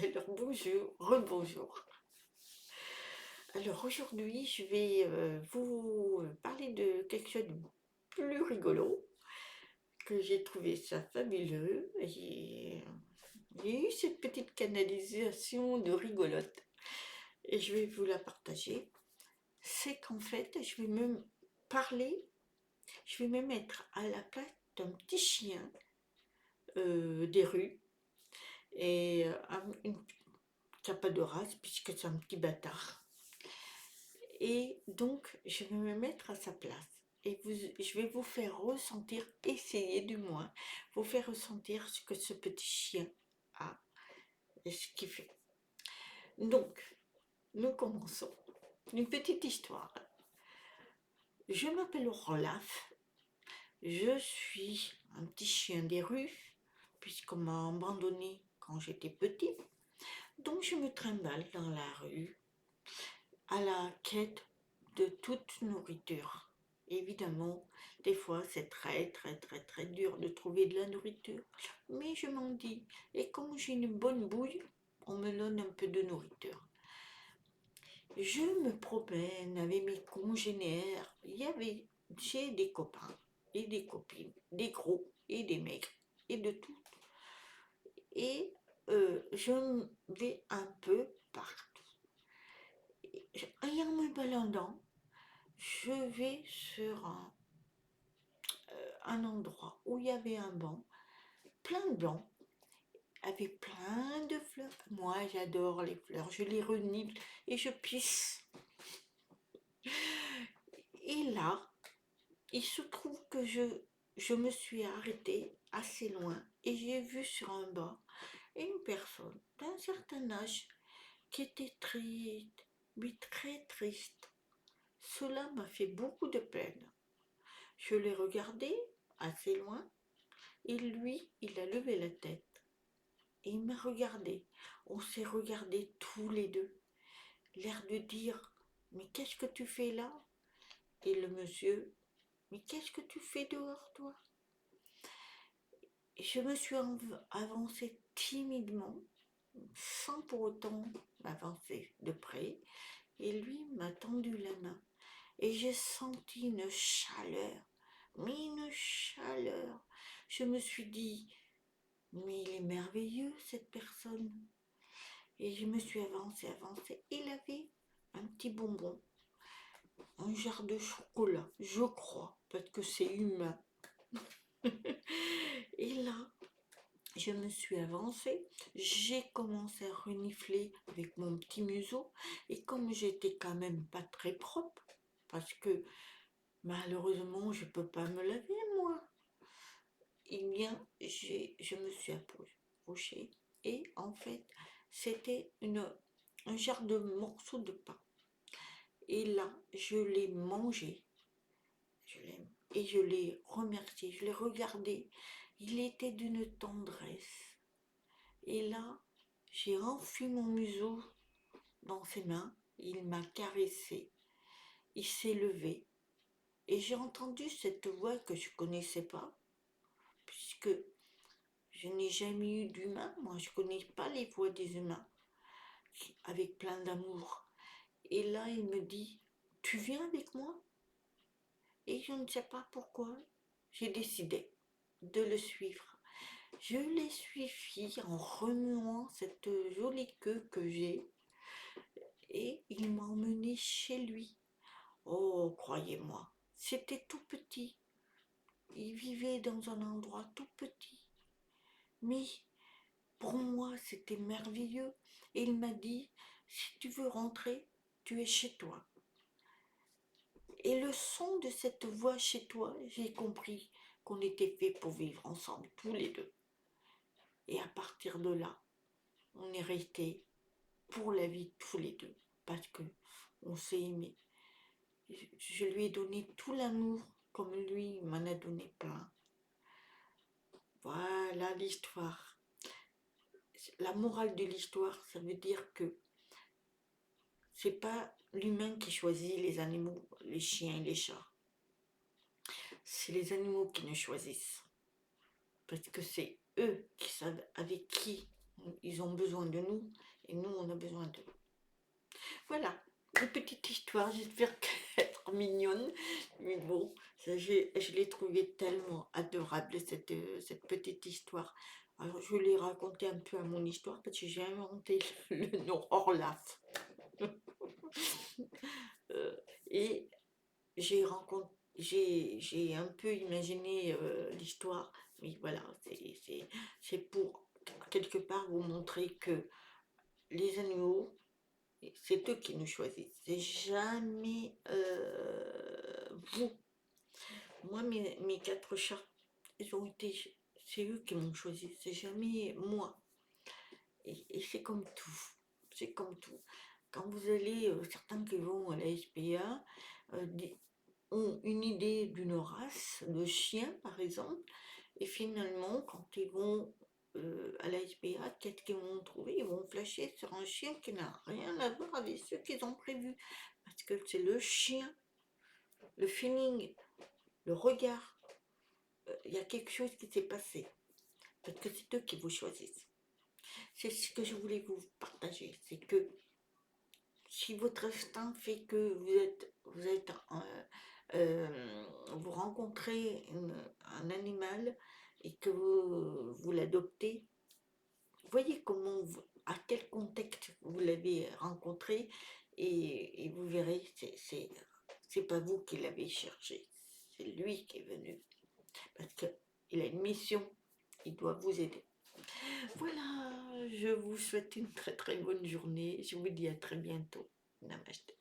Alors bonjour, rebonjour. Alors aujourd'hui, je vais vous parler de quelque chose de plus rigolo, que j'ai trouvé ça fabuleux. J'ai eu cette petite canalisation de rigolote et je vais vous la partager. C'est qu'en fait, je vais me parler, je vais me mettre à la place d'un petit chien des rues et qui n'a pas de race puisque c'est un petit bâtard. Et donc, je vais me mettre à sa place. Et je vais vous faire ressentir, essayer du moins, vous faire ressentir ce que ce petit chien a et ce qu'il fait. Donc, nous commençons. Une petite histoire. Je m'appelle Olaf. Je suis un petit chien des rues, puisqu'on m'a abandonné quand j'étais petit. Donc, je me trimballe dans la rue à la quête de toute nourriture. Évidemment, des fois c'est très dur de trouver de la nourriture, mais je m'en dis, et comme j'ai une bonne bouille, on me donne un peu de nourriture. Je me promène avec mes congénères, j'ai des copains et des copines, des gros et des maigres, et de tout. Et je vais un peu partout. Et en me baladant, je vais sur un endroit où il y avait un banc, plein de bancs, avec plein de fleurs. Moi, j'adore les fleurs, je les renifle et je pisse. Et là, il se trouve que je me suis arrêtée assez loin et j'ai vu sur un banc une personne d'un certain âge qui était triste, mais très triste. Cela m'a fait beaucoup de peine. Je l'ai regardé assez loin et lui, il a levé la tête et il m'a regardé. On s'est regardés tous les deux, l'air de dire mais qu'est-ce que tu fais là? Et le monsieur, mais qu'est-ce que tu fais dehors toi? Et je me suis avancée timidement, sans pour autant m'avancer de près, et lui m'a tendu la main. Et j'ai senti une chaleur, mais une chaleur. Je me suis dit, mais il est merveilleux cette personne. Et je me suis avancée. Il avait un petit bonbon, un genre de chocolat, je crois, parce que c'est humain. Et là, je me suis avancée, j'ai commencé à renifler avec mon petit museau, et comme j'étais quand même pas très propre, parce que malheureusement je peux pas me laver moi, eh bien je me suis approchée, et en fait c'était un genre de morceau de pain. Et là, je l'ai mangé, et je l'ai remercié, je l'ai regardé. Il était d'une tendresse. Et là, j'ai enfui mon museau dans ses mains. Il m'a caressé. Il s'est levé. Et j'ai entendu cette voix que je ne connaissais pas, puisque je n'ai jamais eu d'humain. Moi, je ne connais pas les voix des humains, avec plein d'amour. Et là, il me dit, tu viens avec moi? Et je ne sais pas pourquoi, j'ai décidé de le suivre. Je l'ai suivi en remuant cette jolie queue que j'ai, et il m'a emmené chez lui. Oh, croyez-moi, c'était tout petit. Il vivait dans un endroit tout petit. Mais pour moi, c'était merveilleux. Et il m'a dit, si tu veux rentrer, tu es chez toi. Et le son de cette voix chez toi, j'ai compris qu'on était fait pour vivre ensemble, tous les deux. Et à partir de là, on est restés pour la vie tous les deux, parce que on s'est aimés. Je lui ai donné tout l'amour, comme lui m'en a donné plein. Voilà l'histoire. La morale de l'histoire, ça veut dire que c'est pas l'humain qui choisit les animaux, les chiens et les chats. C'est les animaux qui nous choisissent. Parce que c'est eux qui savent avec qui ils ont besoin de nous et nous, on a besoin d'eux. Voilà, une petite histoire, j'espère qu'elle est mignonne, mais bon, je l'ai trouvée tellement adorable, cette petite histoire. Alors, je l'ai racontée un peu à mon histoire, parce que j'ai inventé le nom Orlaf. Euh, et j'ai un peu imaginé l'histoire, mais voilà, c'est pour quelque part vous montrer que les animaux, c'est eux qui nous choisissent, c'est jamais vous. Moi, mes 4 chats, c'est eux qui m'ont choisi, c'est jamais moi. Et c'est comme tout, c'est comme tout. Quand vous allez, certains qui vont à la SPA, ont une idée d'une race de chien, par exemple, et finalement, quand ils vont à la SPA, qu'est-ce qu'ils vont trouver? Ils vont flasher sur un chien qui n'a rien à voir avec ceux qu'ils ont prévus. Parce que c'est le chien, le feeling, le regard. Il y a quelque chose qui s'est passé. Parce que c'est eux qui vous choisissent. C'est ce que je voulais vous partager. C'est que si votre instinct fait que vous rencontrez un animal et que vous l'adoptez, voyez à quel contexte vous l'avez rencontré et vous verrez, c'est pas vous qui l'avez cherché, c'est lui qui est venu parce qu'il a une mission, il doit vous aider. Voilà, je vous souhaite une très très bonne journée, je vous dis à très bientôt. Namaste.